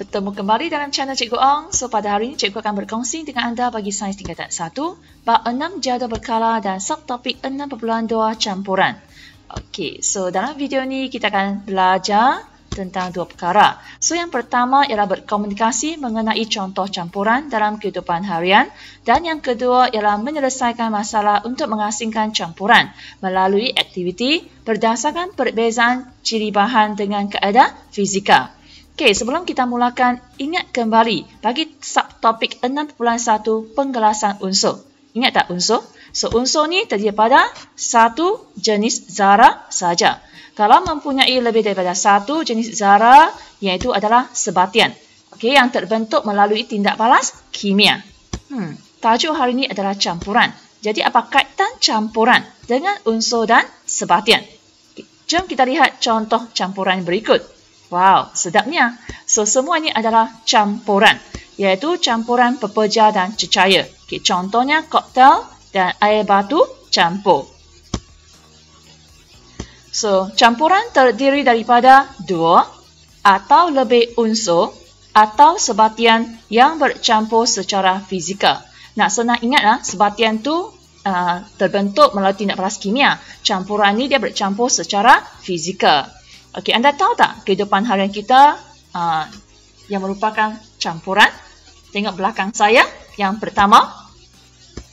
Bertemu kembali dalam channel Cikgu Ong. So, pada hari ini Cikgu akan berkongsi dengan anda bagi sains tingkatan 1 bab 6 jadual berkala dan subtopik 6.2 campuran. Okey, so dalam video ni kita akan belajar tentang dua perkara. So, yang pertama ialah berkomunikasi mengenai contoh campuran dalam kehidupan harian dan yang kedua ialah menyelesaikan masalah untuk mengasingkan campuran melalui aktiviti berdasarkan perbezaan ciri bahan dengan kaedah fizika. Okey, sebelum kita mulakan, ingat kembali bagi subtopik 6.1 penggelasan unsur. Ingat tak unsur? So, unsur ni terdiri pada satu jenis zarah saja. Kalau mempunyai lebih daripada satu jenis zarah, iaitu adalah sebatian. Okey, yang terbentuk melalui tindak balas kimia. Tajuk hari ini adalah campuran. Jadi, apa kaitan campuran dengan unsur dan sebatian? Okay, jom kita lihat contoh campuran berikut. Wow, sedapnya. So, semua ini adalah campuran, iaitu campuran pepeja dan cecair. Okay, contohnya koktel dan air batu campur. So, campuran terdiri daripada dua atau lebih unsur atau sebatian yang bercampur secara fizikal. Nak senang ingatlah, sebatian tu terbentuk melalui tindak balas kimia. Campuran ni dia bercampur secara fizikal. Okey, anda tahu tak kehidupan harian kita yang merupakan campuran? Tengok belakang saya. Yang pertama,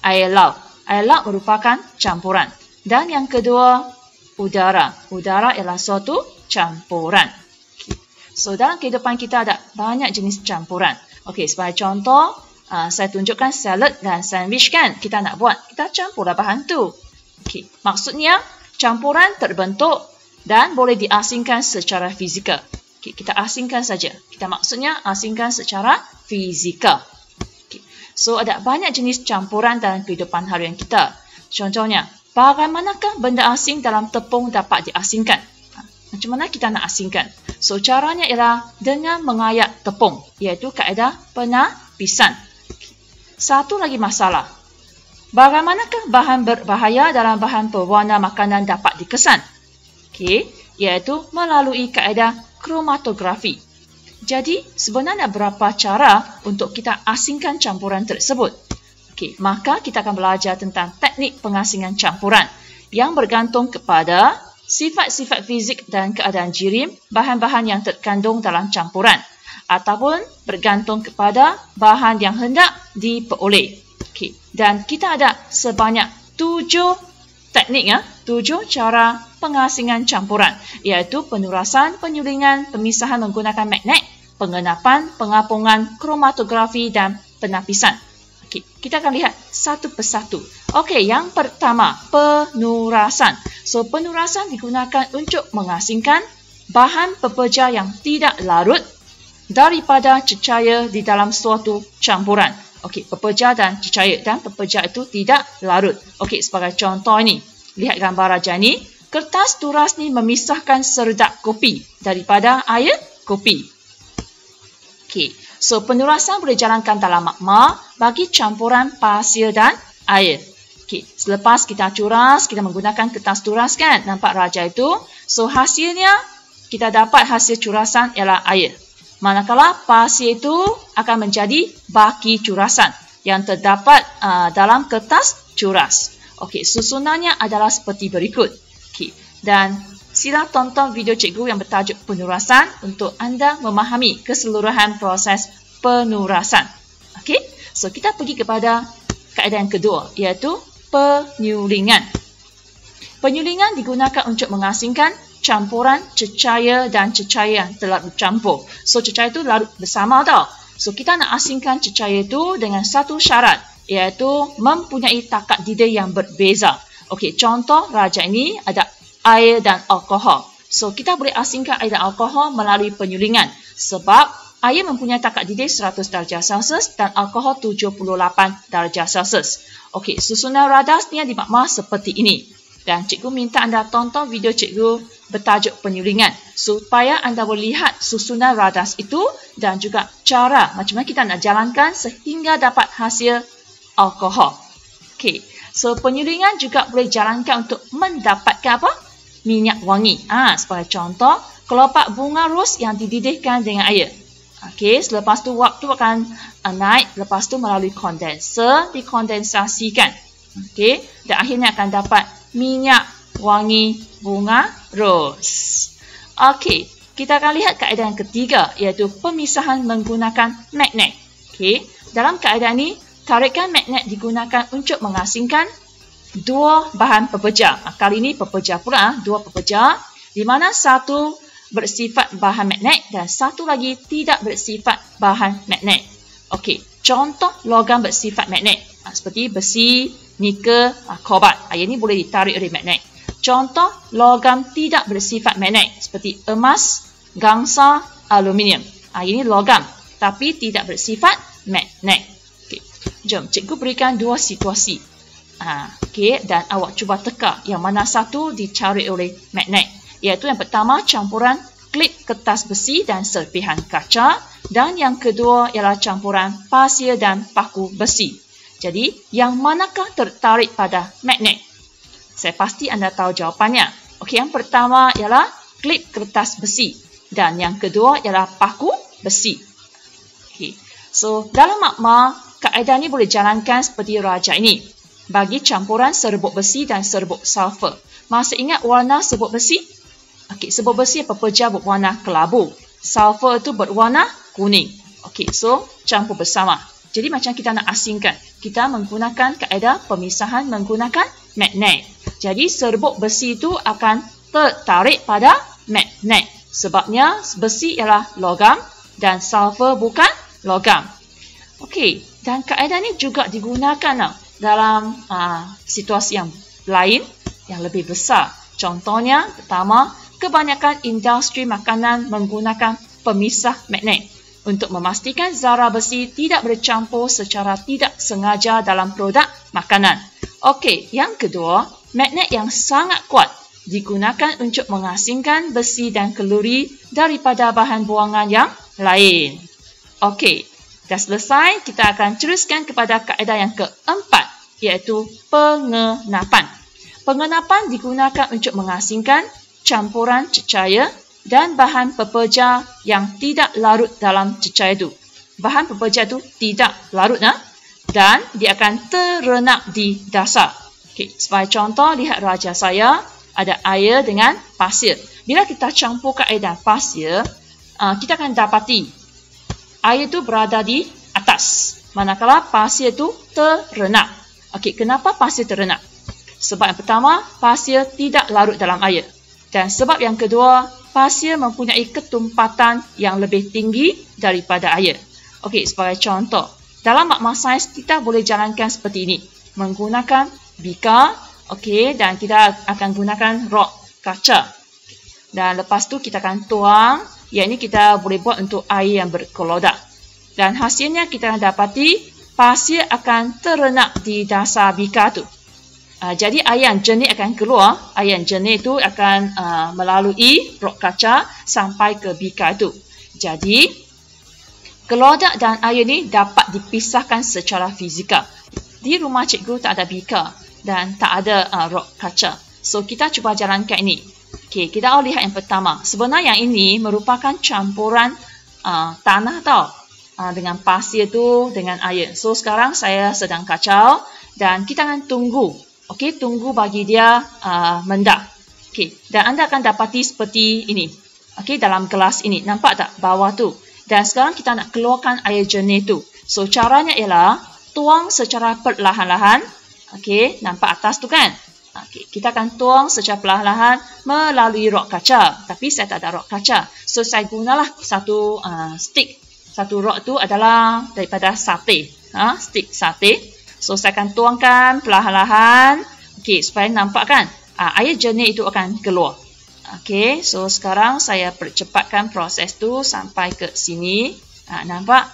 air laut. Air laut merupakan campuran. Dan yang kedua, udara. Udara ialah suatu campuran. Okay. So, dalam kehidupan kita ada banyak jenis campuran. Okey, sebagai contoh, saya tunjukkan salad dan sandwich kan. Kita nak buat, kita campurlah bahan tu. Okey, maksudnya campuran terbentuk dan boleh diasingkan secara fizikal. Okay, kita asingkan saja. Kita maksudnya asingkan secara fizikal. Okay. So, ada banyak jenis campuran dalam kehidupan harian kita. Contohnya, bagaimanakah benda asing dalam tepung dapat diasingkan? Macam mana kita nak asingkan? So, caranya ialah dengan mengayak tepung, iaitu kaedah penapisan. Okay. Satu lagi masalah. Bagaimanakah bahan berbahaya dalam bahan pewarna makanan dapat dikesan? Okey, iaitu melalui kaedah kromatografi. Jadi, sebenarnya berapa cara untuk kita asingkan campuran tersebut? Okey, maka kita akan belajar tentang teknik pengasingan campuran yang bergantung kepada sifat-sifat fizik dan keadaan jirim bahan-bahan yang terkandung dalam campuran ataupun bergantung kepada bahan yang hendak diperoleh. Okey, dan kita ada sebanyak 7 teknik, 7 cara pengasingan campuran, iaitu penurasan, penyulingan, pemisahan menggunakan magnet, pengenapan, pengapungan, kromatografi dan penapisan. Okey, kita akan lihat satu persatu. Okey, yang pertama, penurasan. So, penurasan digunakan untuk mengasingkan bahan pepeja yang tidak larut daripada cecair di dalam suatu campuran. Okey, pepeja dan cecair, dan pepeja itu tidak larut. Okey, sebagai contoh ini, lihat gambar raja ini. Kertas turas ni memisahkan seredap kopi daripada air kopi. Okey, so penurasan boleh jalankan dalam magma bagi campuran pasir dan air. Okey, selepas kita curas, kita menggunakan kertas turas kan? Nampak raja itu? So, hasilnya kita dapat hasil curasan ialah air. Manakala pasir itu akan menjadi baki curasan yang terdapat dalam kertas curas. Okey, susunannya adalah seperti berikut. Okey, dan sila tonton video cikgu yang bertajuk penurasan untuk anda memahami keseluruhan proses penurasan. Okey, so kita pergi kepada kaedah yang kedua, iaitu penyulingan. Penyulingan digunakan untuk mengasingkan campuran cecair dan cecair yang telah bercampur. So, cecair itu larut bersama tau. So, kita nak asingkan cecair itu dengan satu syarat, iaitu mempunyai takat didih yang berbeza. Okey, contoh raja ini ada air dan alkohol. So, kita boleh asingkan air dan alkohol melalui penyulingan sebab air mempunyai takat didih 100 darjah Celsius dan alkohol 78 darjah Celsius. Okey, susunan radasnya di magma seperti ini. Dan cikgu minta anda tonton video cikgu bertajuk penyulingan supaya anda boleh lihat susunan radas itu dan juga cara macam mana kita nak jalankan sehingga dapat hasil alkohol. Okey, so penyulingan juga boleh jalankan untuk mendapatkan apa? Minyak wangi. Sebagai contoh, kelopak bunga ros yang dididihkan dengan air. Okey, selepas tu wap tu akan naik, lepas tu melalui kondenser dikondensasikan. Okey, dan akhirnya akan dapat minyak wangi bunga ros. Okey, kita akan lihat kaedah yang ketiga, iaitu pemisahan menggunakan magnet. Okey, dalam kaedah ni, tarikan magnet digunakan untuk mengasingkan dua bahan pepeja. Kali ini pepeja pula, dua pepeja, di mana satu bersifat bahan magnet dan satu lagi tidak bersifat bahan magnet. Okey, contoh logam bersifat magnet seperti besi, nikel, kobalt. Yang ini boleh ditarik oleh magnet. Contoh logam tidak bersifat magnet seperti emas, gangsa, aluminium. Ini logam tapi tidak bersifat magnet. Okey, jom cikgu berikan dua situasi. Okey, dan awak cuba teka yang mana satu dicari oleh magnet. Iaitu yang pertama campuran klip kertas besi dan serpihan kaca, dan yang kedua ialah campuran pasir dan paku besi. Jadi, yang manakah tertarik pada magnet? Saya pasti anda tahu jawapannya. Okey, yang pertama ialah klip kertas besi dan yang kedua ialah paku besi. Okey. So, dalam makma, kaedah ini boleh jalankan seperti raja ini. Bagi campuran serbuk besi dan serbuk sulfur. Masih ingat warna serbuk besi? Okey, serbuk besi pepeja berwarna kelabu. Sulfur itu berwarna kuning. Okey, so campur bersama. Jadi macam kita nak asingkan, kita menggunakan kaedah pemisahan menggunakan magnet. Jadi serbuk besi itu akan tertarik pada magnet. Sebabnya besi ialah logam dan sulfur bukan logam. Okey, dan kaedah ini juga digunakan dalam situasi yang lain yang lebih besar. Contohnya, pertama, kebanyakan industri makanan menggunakan pemisah magnet untuk memastikan zarah besi tidak bercampur secara tidak sengaja dalam produk makanan. Okey, yang kedua, magnet yang sangat kuat digunakan untuk mengasingkan besi dan kalori daripada bahan buangan yang lain. Okey, dah selesai, kita akan teruskan kepada kaedah yang keempat, iaitu pengenapan. Pengenapan digunakan untuk mengasingkan campuran cecair dan bahan pepeja yang tidak larut dalam cecair itu. Bahan pepeja itu tidak larut dan dia akan terenak di dasar. Okay, sebagai contoh, lihat raja saya, ada air dengan pasir. Bila kita campur air dan pasir, kita akan dapati air itu berada di atas, manakala pasir itu terenak. Okey, kenapa pasir terenak? Sebab yang pertama, pasir tidak larut dalam air. Dan sebab yang kedua, pasir mempunyai ketumpatan yang lebih tinggi daripada air. Okey, sebagai contoh, dalam makma sains kita boleh jalankan seperti ini. Menggunakan bika, okey, dan kita akan gunakan rok kaca. Dan lepas tu kita akan tuang, yang ini kita boleh buat untuk air yang berkelodak. Dan hasilnya kita akan dapati pasir akan terenak di dasar bika tu. Jadi air yang jernih akan keluar. Air yang jernih itu akan melalui rok kaca sampai ke bika itu. Jadi kelodak dan air ini dapat dipisahkan secara fizikal. Di rumah cikgu tak ada bika dan tak ada rok kaca. So kita cuba jalankan ini. Okey, kita lihat yang pertama. Sebenarnya yang ini merupakan campuran tanah tau. Dengan pasir tu dengan air. So sekarang saya sedang kacau dan kita akan tunggu. Okey, tunggu bagi dia mendak. Okey, dan anda akan dapati seperti ini. Okey, dalam gelas ini. Nampak tak bawah tu? Dan sekarang kita nak keluarkan air jernih tu. So caranya ialah tuang secara perlahan-lahan. Okey, nampak atas tu kan? Okey, kita akan tuang secara perlahan-lahan melalui rok kaca. Tapi saya tak ada rok kaca. So saya gunalah satu stick. Satu rok tu adalah daripada sate. Stick sate. So, saya akan tuangkan perlahan-lahan. Okey, supaya nampak kan? Air jernih itu akan keluar. Okey, so sekarang saya percepatkan proses tu sampai ke sini. Nampak?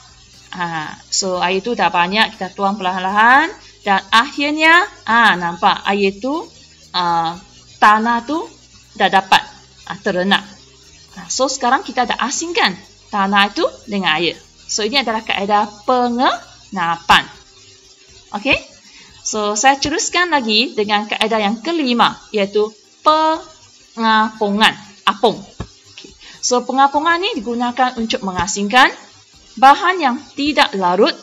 So, air tu dah banyak. Kita tuang perlahan-lahan. Dan akhirnya, nampak air tu, tanah tu dah dapat terenak. So, sekarang kita dah asingkan tanah itu dengan air. So, ini adalah kaedah pengenapan. Okey? So, saya teruskan lagi dengan kaedah yang kelima, iaitu pengapungan. Apung. Okay. So, pengapungan ini digunakan untuk mengasingkan bahan yang tidak larut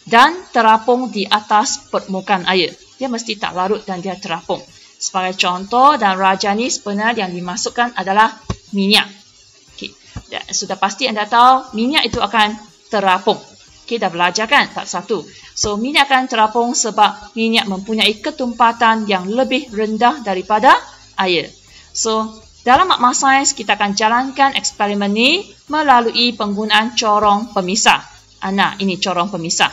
dan terapung di atas permukaan air. Dia mesti tak larut dan dia terapung. Sebagai contoh dan rajani sebenarnya yang dimasukkan adalah minyak. Okay. Sudah pasti anda tahu minyak itu akan terapung. Okay, dah belajar kan bab 1. So, minyak akan terapung sebab minyak mempunyai ketumpatan yang lebih rendah daripada air. So, dalam makmal sains kita akan jalankan eksperimen ni melalui penggunaan corong pemisah. Nah, ini corong pemisah.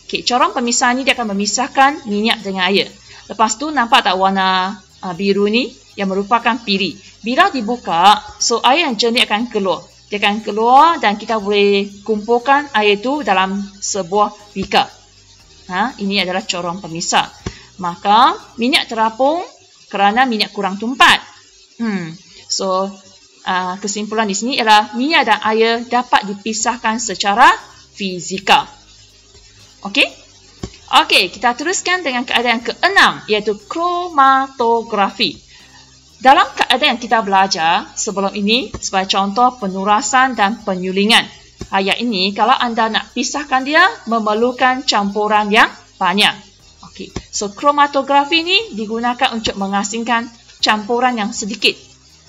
Okay, corong pemisah ni dia akan memisahkan minyak dengan air. Lepas tu nampak tak warna biru ni yang merupakan piri. Bila dibuka, so air yang jernih akan keluar. Dia akan keluar dan kita boleh kumpulkan air itu dalam sebuah beaker. Ini adalah corong pemisah. Maka minyak terapung kerana minyak kurang tumpat. So kesimpulan di sini ialah minyak dan air dapat dipisahkan secara fizikal. Okey? Okey, kita teruskan dengan keadaan ke-6 iaitu kromatografi. Dalam keadaan yang kita belajar sebelum ini, sebagai contoh penurasan dan penyulingan. Ayat ini, kalau anda nak pisahkan dia, memerlukan campuran yang banyak. Okay. So, kromatografi ini digunakan untuk mengasingkan campuran yang sedikit.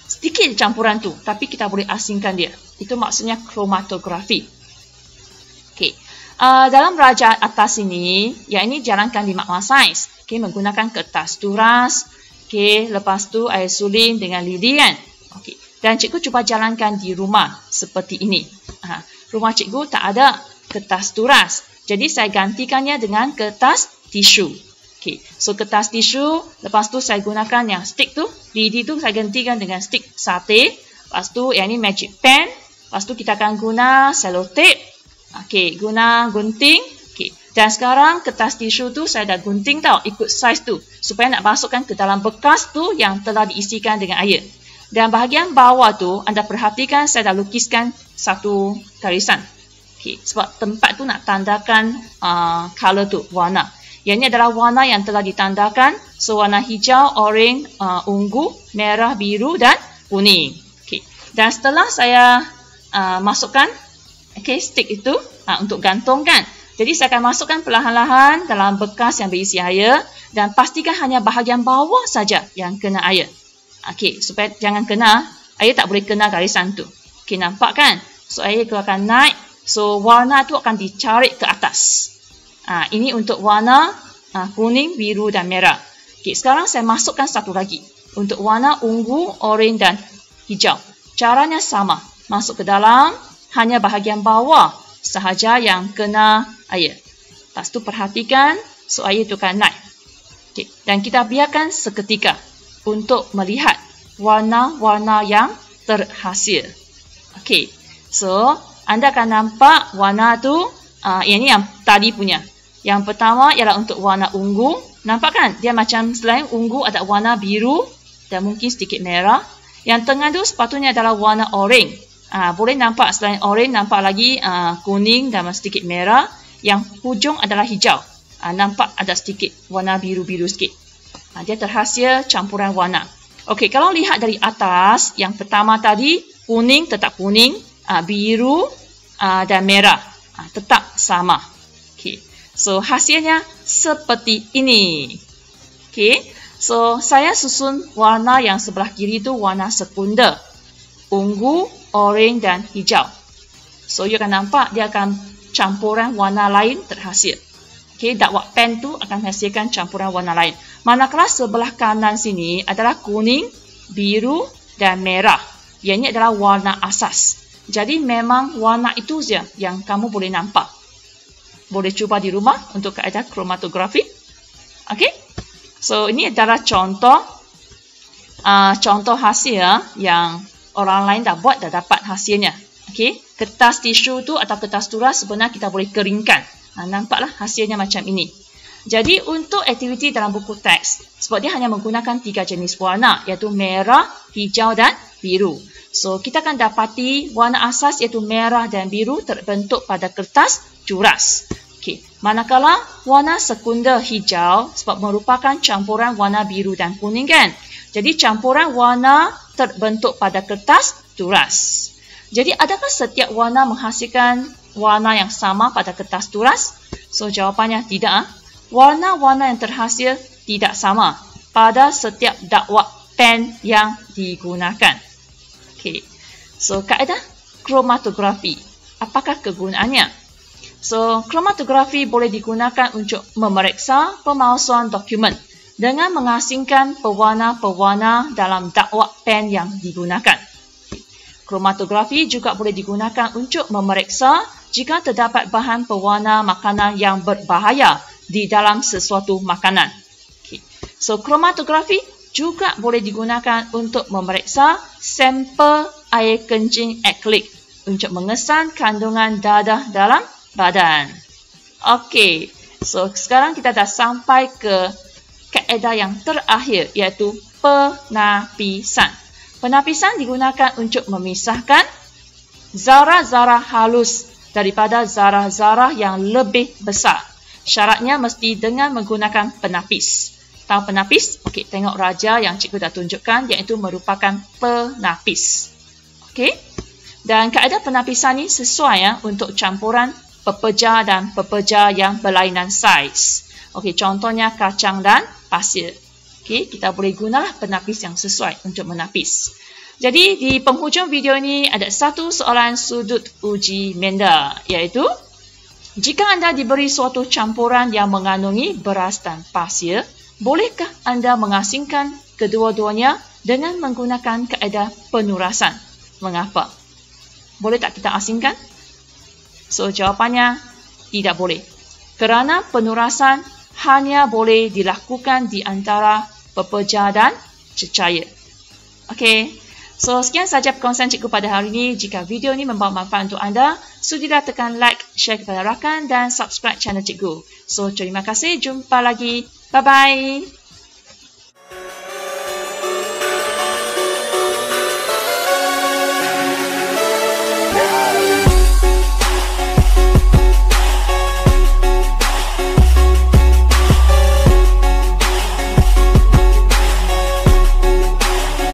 Sedikit campuran tu, tapi kita boleh asingkan dia. Itu maksudnya kromatografi. Okay. Dalam rajaan atas ini, yang ini jalankan di makmal sains. Okay, menggunakan kertas turas. Okay, lepas tu air suling dengan lidi kan. Okay. Dan cikgu cuba jalankan di rumah seperti ini. Rumah cikgu tak ada kertas turas. Jadi saya gantikannya dengan kertas tisu. Okay. So kertas tisu, lepas tu saya gunakan yang stick tu. Lidi tu saya gantikan dengan stick sate. Lepas tu yang ni magic pen. Lepas tu kita akan guna selotip. Okay, guna gunting. Okay. Dan sekarang kertas tisu tu saya dah gunting tau, ikut saiz tu. Supaya nak masukkan ke dalam bekas tu yang telah diisikan dengan air. Dan bahagian bawah tu, anda perhatikan saya dah lukiskan satu garisan. Okay. Sebab tempat tu nak tandakan color tu, warna. Yang ini adalah warna yang telah ditandakan. So, warna hijau, oranye, ungu, merah, biru dan kuning. Okay. Dan setelah saya masukkan stick itu untuk gantungkan. Jadi saya akan masukkan perlahan-lahan dalam bekas yang berisi air dan pastikan hanya bahagian bawah saja yang kena air. Okey, supaya jangan kena, air tak boleh kena garisan tu. Okey, nampak kan? So air itu akan naik, so warna tu akan dicari ke atas. Ini untuk warna kuning, biru dan merah. Okey, sekarang saya masukkan satu lagi untuk warna ungu, oranye dan hijau. Caranya sama, masuk ke dalam hanya bahagian bawah sahaja yang kena air. Lepas tu perhatikan, so air itu akan naik. Okay. Dan kita biarkan seketika untuk melihat warna-warna yang terhasil. Okay. So, anda akan nampak warna tu, ini yang tadi punya. Yang pertama ialah untuk warna ungu. Nampak kan? Dia macam selain ungu ada warna biru dan mungkin sedikit merah. Yang tengah tu sepatutnya adalah warna oranye. Boleh nampak selain oranye, nampak lagi kuning dan sedikit merah. Yang hujung adalah hijau. Nampak ada sedikit warna biru-biru sikit. Dia terhasil campuran warna. Okey, kalau lihat dari atas, yang pertama tadi, kuning tetap kuning, biru dan merah tetap sama. Okey, so hasilnya seperti ini. Okey, so saya susun warna yang sebelah kiri itu warna sekunder. Ungu, oranye dan hijau. So, you akan nampak dia akan campuran warna lain terhasil. Okay, dakwah pen tu akan menghasilkan campuran warna lain. Manakala sebelah kanan sini adalah kuning, biru dan merah. Yang ini adalah warna asas. Jadi, memang warna itu saja yang kamu boleh nampak. Boleh cuba di rumah untuk keadaan kromatografi. Okay? So, ini adalah contoh hasil yang orang lain dah buat, dah dapat hasilnya. Okay. Kertas tisu tu atau kertas turas sebenarnya kita boleh keringkan. Nampaklah hasilnya macam ini. Jadi untuk aktiviti dalam buku teks, sebab dia hanya menggunakan 3 jenis warna, iaitu merah, hijau dan biru. So kita akan dapati warna asas iaitu merah dan biru terbentuk pada kertas turas. Okay. Manakala warna sekunder hijau sebab merupakan campuran warna biru dan kuning kan. Jadi campuran warna terbentuk pada kertas turas. Jadi adakah setiap warna menghasilkan warna yang sama pada kertas tulis? So, jawapannya tidak. Warna-warna yang terhasil tidak sama pada setiap dakwah pen yang digunakan. Okay. So, kaedah kromatografi. Apakah kegunaannya? So, kromatografi boleh digunakan untuk memeriksa pemalsuan dokumen dengan mengasingkan pewarna-pewarna dalam dakwah pen yang digunakan. Kromatografi juga boleh digunakan untuk memeriksa jika terdapat bahan pewarna makanan yang berbahaya di dalam sesuatu makanan. Okay. So, kromatografi juga boleh digunakan untuk memeriksa sampel air kencing akrilik untuk mengesan kandungan dadah dalam badan. Okey, so sekarang kita dah sampai ke kaedah yang terakhir, iaitu penapisan. Penapisan digunakan untuk memisahkan zarah-zarah halus daripada zarah-zarah yang lebih besar. Syaratnya mesti dengan menggunakan penapis. Tahu penapis? Okey, tengok raja yang cikgu dah tunjukkan, iaitu merupakan penapis. Okey. Dan kaedah penapisan ni sesuai ya untuk campuran pepeja dan pepeja yang berlainan saiz. Okey, contohnya kacang dan pasir. Okey, kita boleh gunalah penapis yang sesuai untuk menapis. Jadi di penghujung video ini ada satu soalan sudut uji minda, iaitu jika anda diberi suatu campuran yang mengandungi beras dan pasir, bolehkah anda mengasingkan kedua-duanya dengan menggunakan kaedah penurasan? Mengapa? Boleh tak kita asingkan? So, jawapannya tidak boleh. Kerana penurasan hanya boleh dilakukan di antara pepeja dan cecair. Okey. So, sekian sahaja perkongsian cikgu pada hari ini. Jika video ini membawa manfaat untuk anda, sudilah tekan like, share kepada rakan dan subscribe channel cikgu. So, terima kasih. Jumpa lagi. Bye-bye.